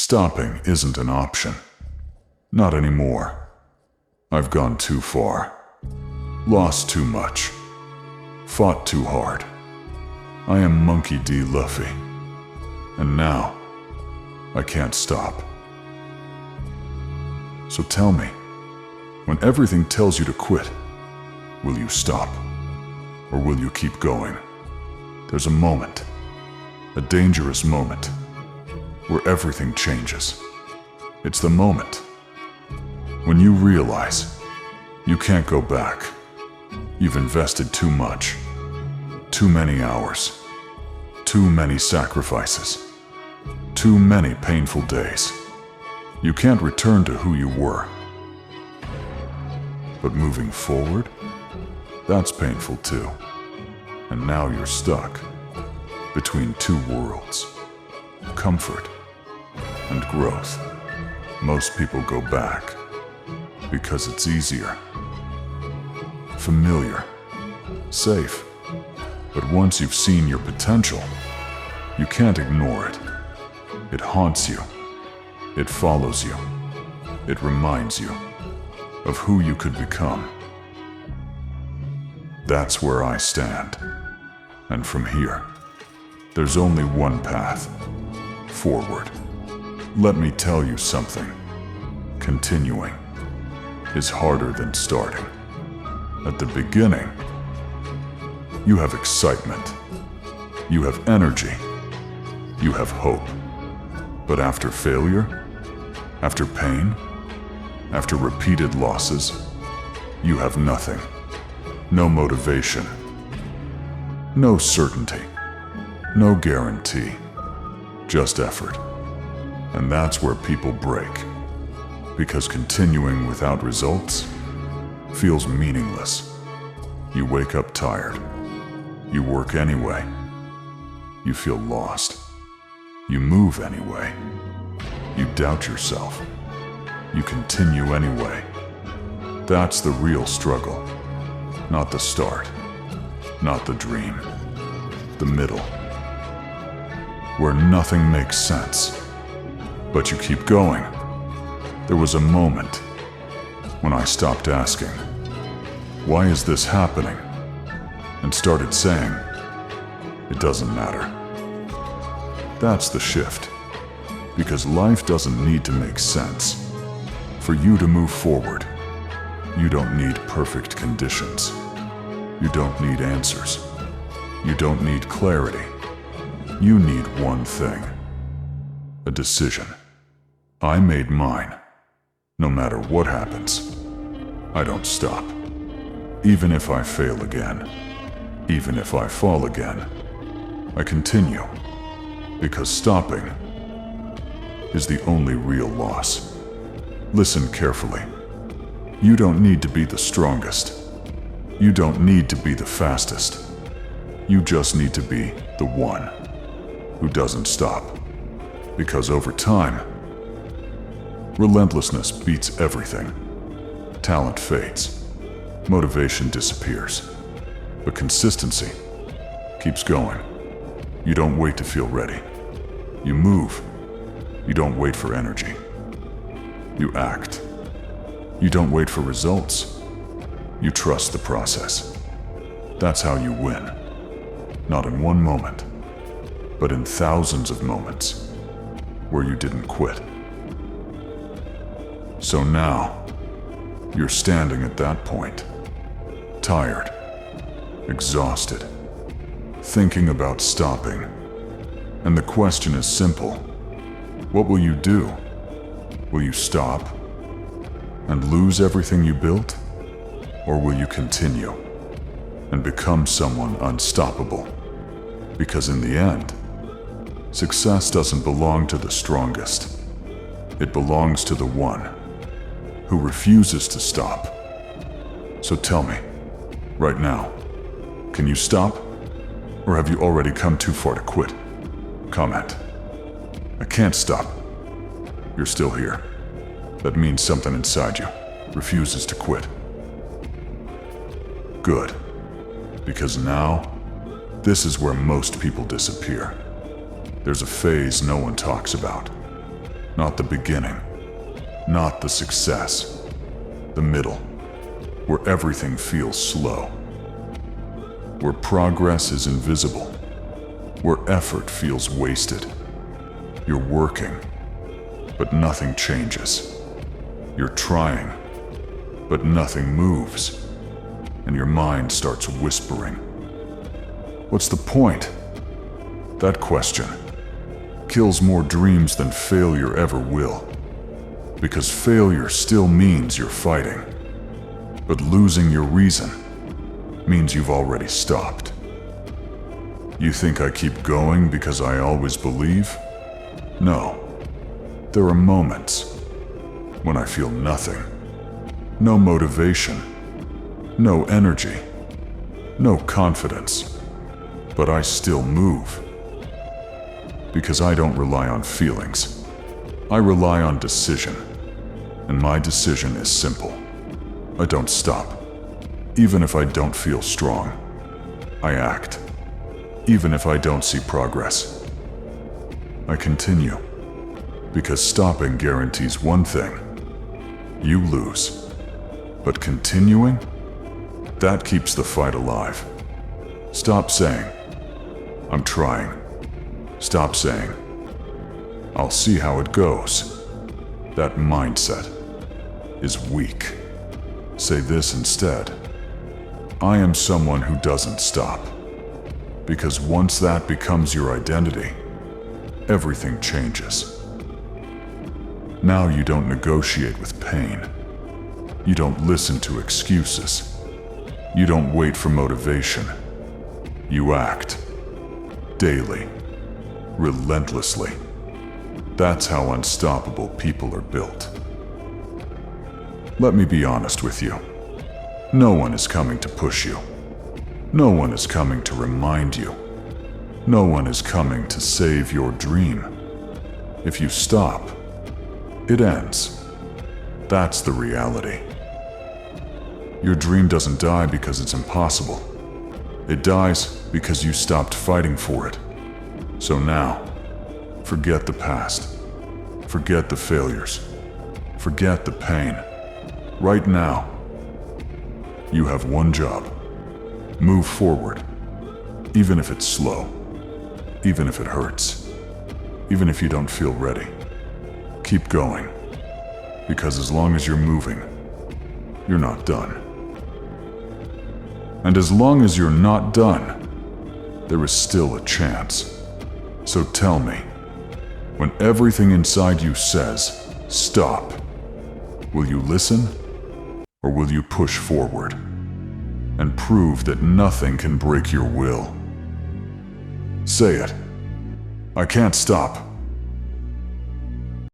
Stopping isn't an option. Not anymore. I've gone too far. Lost too much. Fought too hard. I am Monkey D. Luffy. And now, I can't stop. So tell me, when everything tells you to quit, will you stop? Or will you keep going? There's a moment, a dangerous moment, where everything changes. It's the moment when you realize you can't go back. You've invested too much, too many hours, too many sacrifices, too many painful days. You can't return to who you were. But moving forward, that's painful too. And now you're stuck between two worlds, comfort and growth. Most people go back because it's easier, familiar, safe. But once you've seen your potential, you can't ignore it. It haunts you. It follows you. It reminds you of who you could become. That's where I stand. And from here, there's only one path forward. Let me tell you something. Continuing is harder than starting. At the beginning, you have excitement. You have energy. You have hope. But after failure, after pain, after repeated losses, you have nothing. No motivation. No certainty. No guarantee. Just effort. And that's where people break. Because continuing without results feels meaningless. You wake up tired. You work anyway. You feel lost. You move anyway. You doubt yourself. You continue anyway. That's the real struggle. Not the start. Not the dream. The middle. Where nothing makes sense. But you keep going. There was a moment when I stopped asking, why is this happening? And started saying, it doesn't matter. That's the shift. Because life doesn't need to make sense. For you to move forward, you don't need perfect conditions. You don't need answers. You don't need clarity. You need one thing. A decision. I made mine. No matter what happens, I don't stop. Even if I fail again, even if I fall again, I continue. Because stopping is the only real loss. Listen carefully. You don't need to be the strongest. You don't need to be the fastest. You just need to be the one who doesn't stop. Because over time, relentlessness beats everything. Talent fades. Motivation disappears. But consistency keeps going. You don't wait to feel ready. You move. You don't wait for energy. You act. You don't wait for results. You trust the process. That's how you win. Not in one moment, but in thousands of moments where you didn't quit. So now, you're standing at that point, tired, exhausted, thinking about stopping. And the question is simple. What will you do? Will you stop and lose everything you built? Or will you continue and become someone unstoppable? Because in the end, success doesn't belong to the strongest. It belongs to the one who refuses to stop. So tell me, right now, can you stop? Or have you already come too far to quit? Comment. I can't stop. You're still here. That means something inside you refuses to quit. Good. Because now, this is where most people disappear. There's a phase no one talks about. Not the beginning, not the success. The middle, where everything feels slow. Where progress is invisible. Where effort feels wasted. You're working, but nothing changes. You're trying, but nothing moves. And your mind starts whispering. What's the point? That question kills more dreams than failure ever will. Because failure still means you're fighting. But losing your reason means you've already stopped. You think I keep going because I always believe? No. There are moments when I feel nothing. No motivation. No energy. No confidence. But I still move. Because I don't rely on feelings. I rely on decision. And my decision is simple. I don't stop. Even if I don't feel strong. I act. Even if I don't see progress. I continue. Because stopping guarantees one thing. You lose. But continuing? That keeps the fight alive. Stop saying, I'm trying. Stop saying, I'll see how it goes. That mindset is weak. Say this instead. I am someone who doesn't stop. Because once that becomes your identity, everything changes. Now you don't negotiate with pain. You don't listen to excuses. You don't wait for motivation. You act. Daily. Relentlessly. That's how unstoppable people are built. Let me be honest with you. No one is coming to push you. No one is coming to remind you. No one is coming to save your dream. If you stop, it ends. That's the reality. Your dream doesn't die because it's impossible. It dies because you stopped fighting for it. So now, forget the past. Forget the failures. Forget the pain. Right now, you have one job. Move forward. Even if it's slow. Even if it hurts. Even if you don't feel ready. Keep going. Because as long as you're moving, you're not done. And as long as you're not done, there is still a chance. So tell me, when everything inside you says, stop, will you listen? Or will you push forward and prove that nothing can break your will? Say it. I can't stop.